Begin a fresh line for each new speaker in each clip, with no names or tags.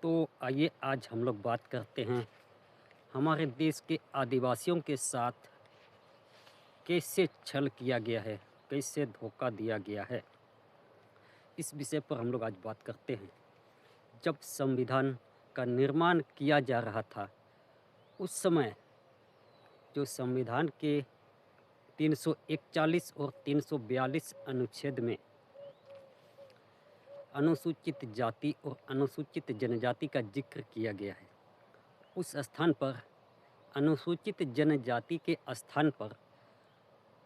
तो आइए आज हम लोग बात करते हैं हमारे देश के आदिवासियों के साथ कैसे छल किया गया है, कैसे धोखा दिया गया है। इस विषय पर हम लोग आज बात करते हैं। जब संविधान का निर्माण किया जा रहा था, उस समय जो संविधान के 341 और 342 अनुच्छेद में अनुसूचित जाति और अनुसूचित जनजाति का जिक्र किया गया है, उस स्थान पर अनुसूचित जनजाति के स्थान पर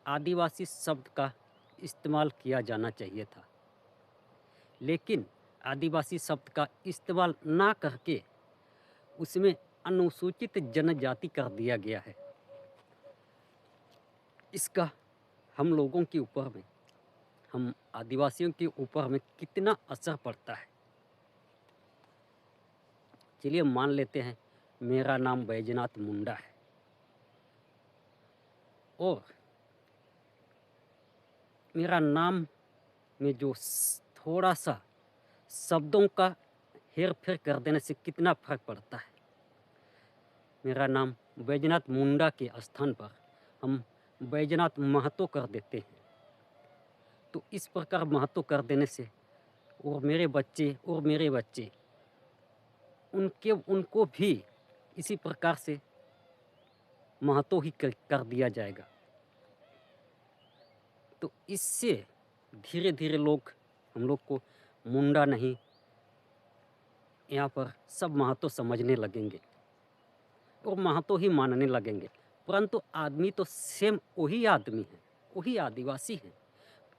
आदिवासी शब्द का इस्तेमाल किया जाना चाहिए था। लेकिन आदिवासी शब्द का इस्तेमाल ना करके उसमें अनुसूचित जनजाति कर दिया गया है। इसका हम लोगों के ऊपर में, हम आदिवासियों के ऊपर में कितना असर पड़ता है। चलिए मान लेते हैं मेरा नाम बैजनाथ मुंडा है और मेरा नाम में जो थोड़ा सा शब्दों का हेर फेर कर देने से कितना फर्क पड़ता है। मेरा नाम बैजनाथ मुंडा के स्थान पर हम बैजनाथ महतो कर देते हैं। तो इस प्रकार महतो कर देने से और मेरे बच्चे उनको भी इसी प्रकार से महतो ही कर दिया जाएगा। तो इससे धीरे धीरे लोग हम लोग को मुंडा नहीं, यहाँ पर सब महतो समझने लगेंगे और महतो ही मानने लगेंगे। परंतु आदमी तो सेम वही आदमी है, वही आदिवासी है,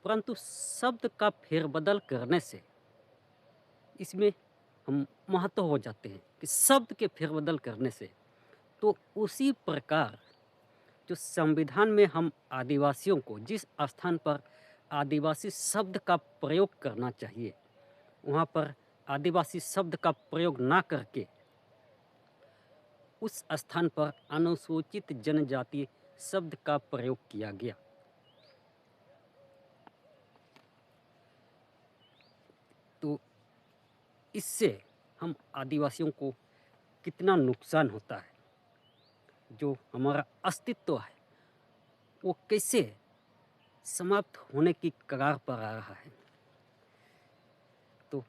परंतु शब्द का फेरबदल करने से इसमें हम महत्व हो जाते हैं कि शब्द के फेरबदल करने से। तो उसी प्रकार जो संविधान में हम आदिवासियों को जिस स्थान पर आदिवासी शब्द का प्रयोग करना चाहिए, वहाँ पर आदिवासी शब्द का प्रयोग ना करके उस स्थान पर अनुसूचित जनजाति शब्द का प्रयोग किया गया। तो इससे हम आदिवासियों को कितना नुकसान होता है, जो हमारा अस्तित्व है वो कैसे समाप्त होने की कगार पर आ रहा है। तो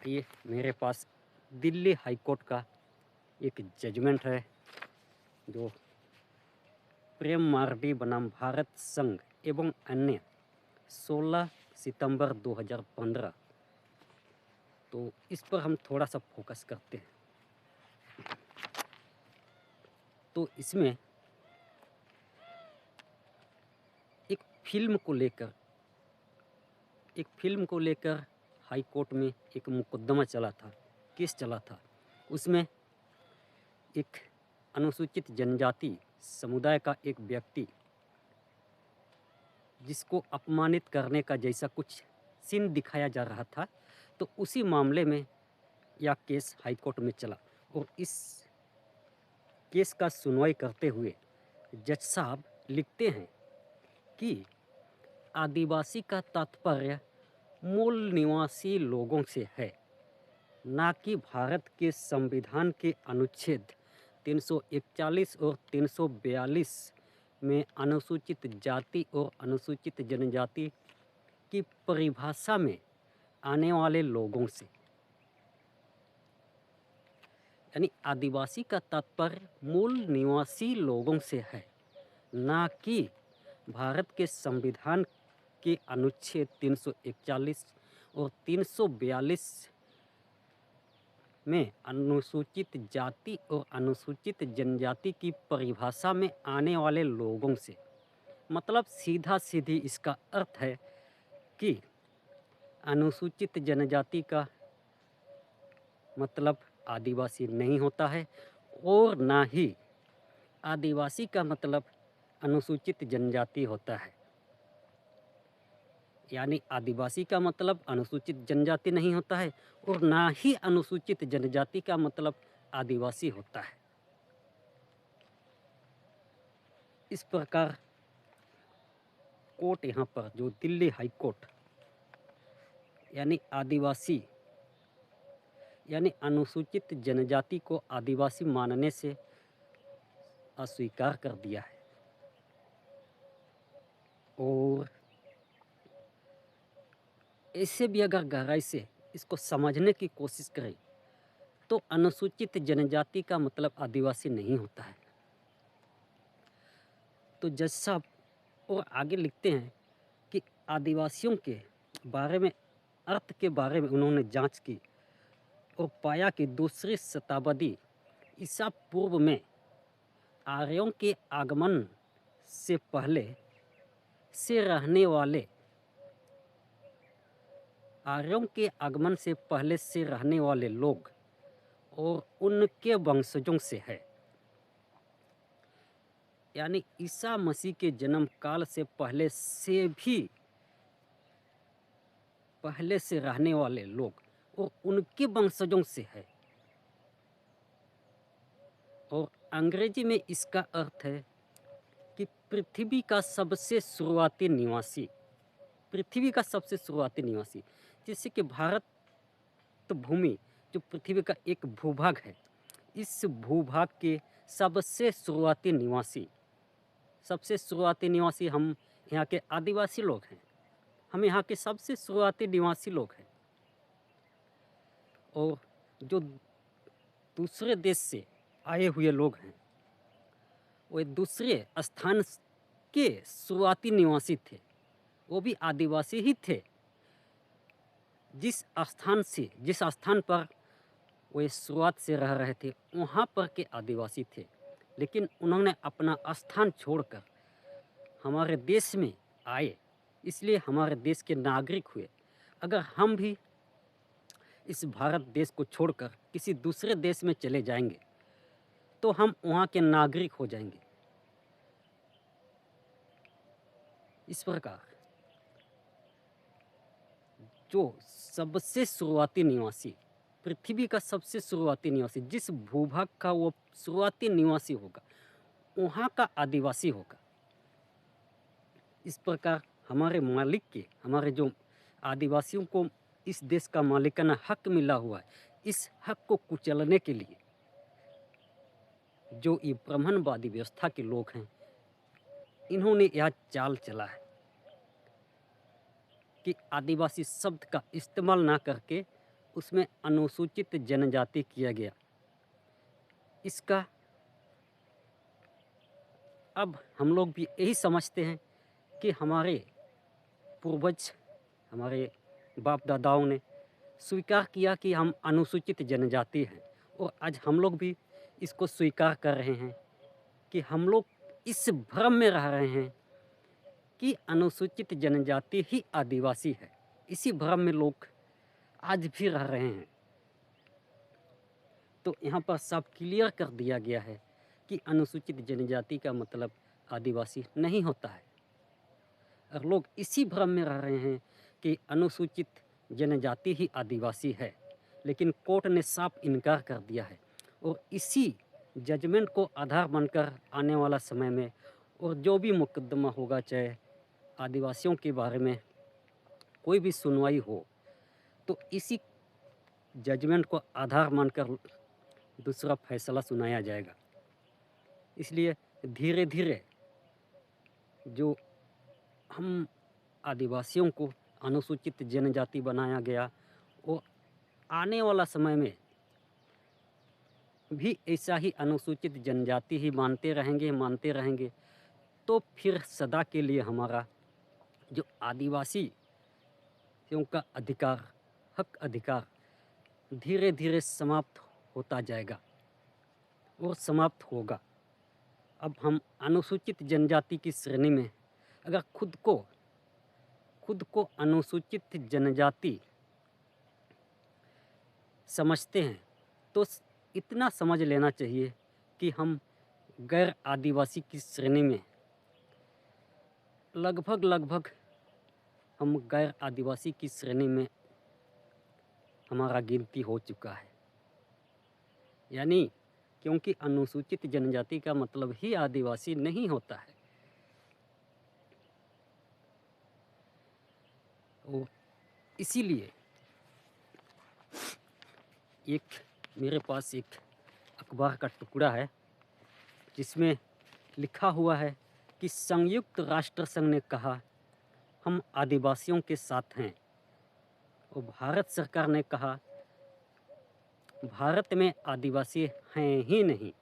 ये मेरे पास दिल्ली हाई कोर्ट का एक जजमेंट है जो प्रेम मार्डी बनाम भारत संघ एवं अन्य 16 सितंबर 2015। तो इस पर हम थोड़ा सा फोकस करते हैं। तो इसमें एक फिल्म को लेकर हाई कोर्ट में एक मुकदमा चला था, केस चला था। उसमें एक अनुसूचित जनजाति समुदाय का एक व्यक्ति जिसको अपमानित करने का जैसा कुछ सीन दिखाया जा रहा था, तो उसी मामले में यह केस हाई कोर्ट में चला और इस केस का सुनवाई करते हुए जज साहब लिखते हैं कि आदिवासी का तात्पर्य मूल निवासी लोगों से है, ना कि भारत के संविधान के अनुच्छेद 341 और 342 में अनुसूचित जाति और अनुसूचित जनजाति की परिभाषा में आने वाले लोगों से। यानी आदिवासी का तात्पर्य मूल निवासी लोगों से है, ना कि भारत के संविधान के अनुच्छेद 341 और 342 में अनुसूचित जाति और अनुसूचित जनजाति की परिभाषा में आने वाले लोगों से। मतलब सीधा सीधी इसका अर्थ है कि अनुसूचित जनजाति का मतलब आदिवासी नहीं होता है और ना ही आदिवासी का मतलब अनुसूचित जनजाति होता है। यानी आदिवासी का मतलब अनुसूचित जनजाति नहीं होता है और ना ही अनुसूचित जनजाति का मतलब आदिवासी होता है। इस प्रकार कोर्ट यहाँ पर जो दिल्ली हाई कोर्ट यानी आदिवासी यानी अनुसूचित जनजाति को आदिवासी मानने से अस्वीकार कर दिया है। और ऐसे भी अगर गहराई से इसको समझने की कोशिश करें तो अनुसूचित जनजाति का मतलब आदिवासी नहीं होता है। तो जज साहब और आगे लिखते हैं कि आदिवासियों के बारे में अर्थ के बारे में उन्होंने जांच की और पाया कि दूसरी शताब्दी ईसा पूर्व में आर्यों के आगमन से पहले से रहने वाले आर्यों के आगमन से पहले से रहने वाले लोग और उनके वंशजों से है। यानी ईसा मसीह के जन्म काल से पहले से रहने वाले लोग और उनके वंशजों से है। और अंग्रेजी में इसका अर्थ है कि पृथ्वी का सबसे शुरुआती निवासी, पृथ्वी का सबसे शुरुआती निवासी। जैसे कि भारत भूमि जो पृथ्वी का एक भूभाग है, इस भूभाग के सबसे शुरुआती निवासी हम यहाँ के आदिवासी लोग हैं। हम यहाँ के सबसे शुरुआती निवासी लोग हैं। और जो दूसरे देश से आए हुए लोग हैं वो दूसरे स्थान के शुरुआती निवासी थे, वो भी आदिवासी ही थे। जिस स्थान पर वे शुरुआत से रह रहे थे वहाँ पर के आदिवासी थे, लेकिन उन्होंने अपना स्थान छोड़कर हमारे देश में आए, इसलिए हमारे देश के नागरिक हुए। अगर हम भी इस भारत देश को छोड़कर किसी दूसरे देश में चले जाएंगे तो हम वहाँ के नागरिक हो जाएंगे। इस प्रकार जो सबसे शुरुआती निवासी, पृथ्वी का सबसे शुरुआती निवासी, जिस भूभाग का वो शुरुआती निवासी होगा वहाँ का आदिवासी होगा। इस प्रकार हमारे जो आदिवासियों को इस देश का मालिकाना हक मिला हुआ है, इस हक को कुचलने के लिए जो ये ब्राह्मणवादी व्यवस्था के लोग हैं, इन्होंने यह चाल चला है कि आदिवासी शब्द का इस्तेमाल ना करके उसमें अनुसूचित जनजाति किया गया। इसका अब हम लोग भी यही समझते हैं कि हमारे पूर्वज, हमारे बाप दादाओं ने स्वीकार किया कि हम अनुसूचित जनजाति हैं, और आज हम लोग भी इसको स्वीकार कर रहे हैं कि हम लोग इस भ्रम में रह रहे हैं कि अनुसूचित जनजाति ही आदिवासी है। इसी भ्रम में लोग आज भी रह रहे हैं। तो यहाँ पर सब क्लियर कर दिया गया है कि अनुसूचित जनजाति का मतलब आदिवासी नहीं होता है। और लोग इसी भ्रम में रह रहे हैं कि अनुसूचित जनजाति ही आदिवासी है, लेकिन कोर्ट ने साफ इनकार कर दिया है। और इसी जजमेंट को आधार बनकर आने वाला समय में और जो भी मुकदमा होगा, चाहे आदिवासियों के बारे में कोई भी सुनवाई हो, तो इसी जजमेंट को आधार मानकर दूसरा फैसला सुनाया जाएगा। इसलिए धीरे धीरे जो हम आदिवासियों को अनुसूचित जनजाति बनाया गया, वो आने वाला समय में भी ऐसा ही अनुसूचित जनजाति ही मानते रहेंगे। तो फिर सदा के लिए हमारा जो आदिवासियों का अधिकार धीरे धीरे समाप्त होता जाएगा और समाप्त होगा। अब हम अनुसूचित जनजाति की श्रेणी में अगर खुद को अनुसूचित जनजाति समझते हैं तो इतना समझ लेना चाहिए कि हम गैर आदिवासी की श्रेणी में लगभग हम गैर आदिवासी की श्रेणी में हमारा गिनती हो चुका है। यानी क्योंकि अनुसूचित जनजाति का मतलब ही आदिवासी नहीं होता है। और इसीलिए एक मेरे पास एक अखबार का टुकड़ा है जिसमें लिखा हुआ है कि संयुक्त राष्ट्र संघ ने कहा हम आदिवासियों के साथ हैं, और भारत सरकार ने कहा भारत में आदिवासी हैं ही नहीं।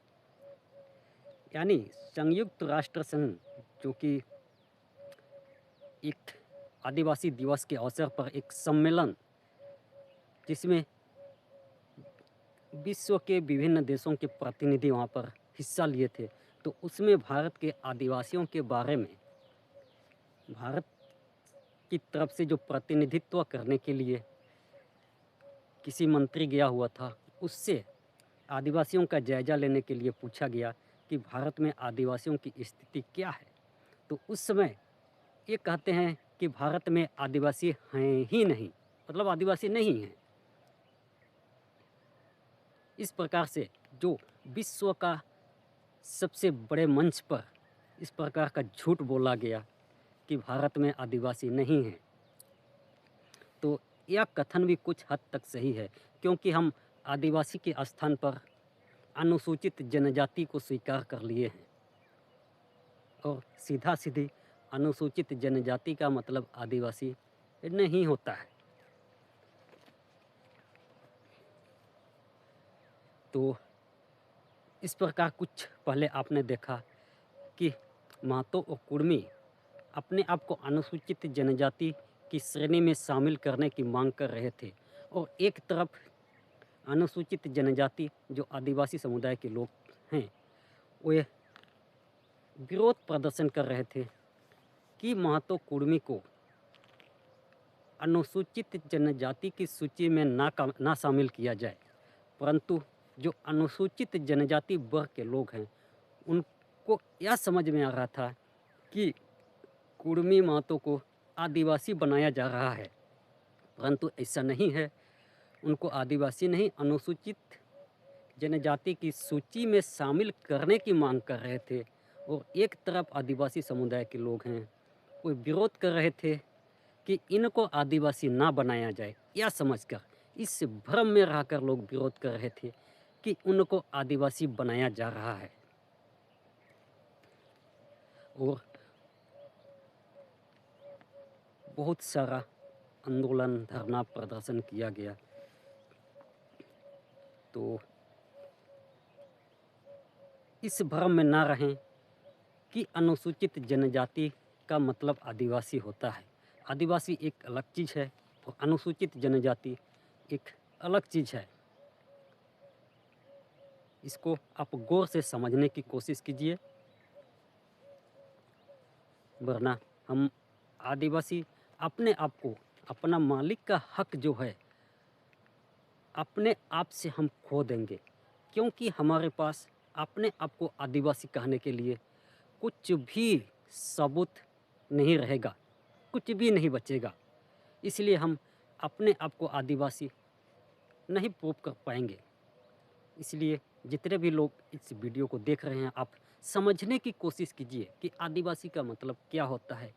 यानी संयुक्त राष्ट्र संघ जो कि एक आदिवासी दिवस के अवसर पर एक सम्मेलन जिसमें विश्व के विभिन्न देशों के प्रतिनिधि वहाँ पर हिस्सा लिए थे, तो उसमें भारत के आदिवासियों के बारे में भारत की तरफ से जो प्रतिनिधित्व करने के लिए किसी मंत्री गया हुआ था, उससे आदिवासियों का जायज़ा लेने के लिए पूछा गया कि भारत में आदिवासियों की स्थिति क्या है। तो उस समय ये कहते हैं कि भारत में आदिवासी हैं ही नहीं, मतलब आदिवासी नहीं हैं। इस प्रकार से जो विश्व का सबसे बड़े मंच पर इस प्रकार का झूठ बोला गया कि भारत में आदिवासी नहीं हैं, तो यह कथन भी कुछ हद तक सही है, क्योंकि हम आदिवासी के स्थान पर अनुसूचित जनजाति को स्वीकार कर लिए हैं, और सीधा सीधी अनुसूचित जनजाति का मतलब आदिवासी नहीं होता है। तो इस प्रकार कुछ पहले आपने देखा कि महतो और कुर्मी अपने आप को अनुसूचित जनजाति की श्रेणी में शामिल करने की मांग कर रहे थे, और एक तरफ अनुसूचित जनजाति जो आदिवासी समुदाय के लोग हैं, वे विरोध प्रदर्शन कर रहे थे कि महतो कुर्मी को अनुसूचित जनजाति की सूची में ना शामिल किया जाए, परंतु जो अनुसूचित जनजाति वर्ग के लोग हैं उनको यह समझ में आ रहा था कि कुर्मी महतो को आदिवासी बनाया जा रहा है, परंतु ऐसा नहीं है। उनको आदिवासी नहीं, अनुसूचित जनजाति की सूची में शामिल करने की मांग कर रहे थे, और एक तरफ आदिवासी समुदाय के लोग हैं वो विरोध कर रहे थे कि इनको आदिवासी ना बनाया जाए। यह समझकर, इस भ्रम में रहकर लोग विरोध कर रहे थे कि उनको आदिवासी बनाया जा रहा है। और बहुत सारा आंदोलन, धरना प्रदर्शन किया गया। तो इस भ्रम में ना रहें कि अनुसूचित जनजाति का मतलब आदिवासी होता है। आदिवासी एक अलग चीज़ है और अनुसूचित जनजाति एक अलग चीज़ है। इसको आप गौर से समझने की कोशिश कीजिए, वरना हम आदिवासी अपने आप को, अपना मालिक का हक जो है, अपने आप से हम खो देंगे, क्योंकि हमारे पास अपने आप को आदिवासी कहने के लिए कुछ भी सबूत नहीं रहेगा, कुछ भी नहीं बचेगा। इसलिए हम अपने आप को आदिवासी नहीं प्रूव कर पाएंगे। इसलिए जितने भी लोग इस वीडियो को देख रहे हैं, आप समझने की कोशिश कीजिए कि आदिवासी का मतलब क्या होता है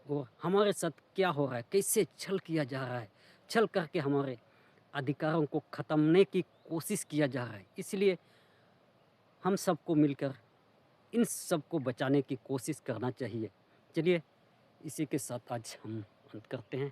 और हमारे साथ क्या हो रहा है, कैसे छल किया जा रहा है, छल करके हमारे अधिकारों को ख़त्मने की कोशिश किया जा रहा है। इसलिए हम सबको मिलकर इन सब को बचाने की कोशिश करना चाहिए। चलिए, इसी के साथ आज हम अंत करते हैं।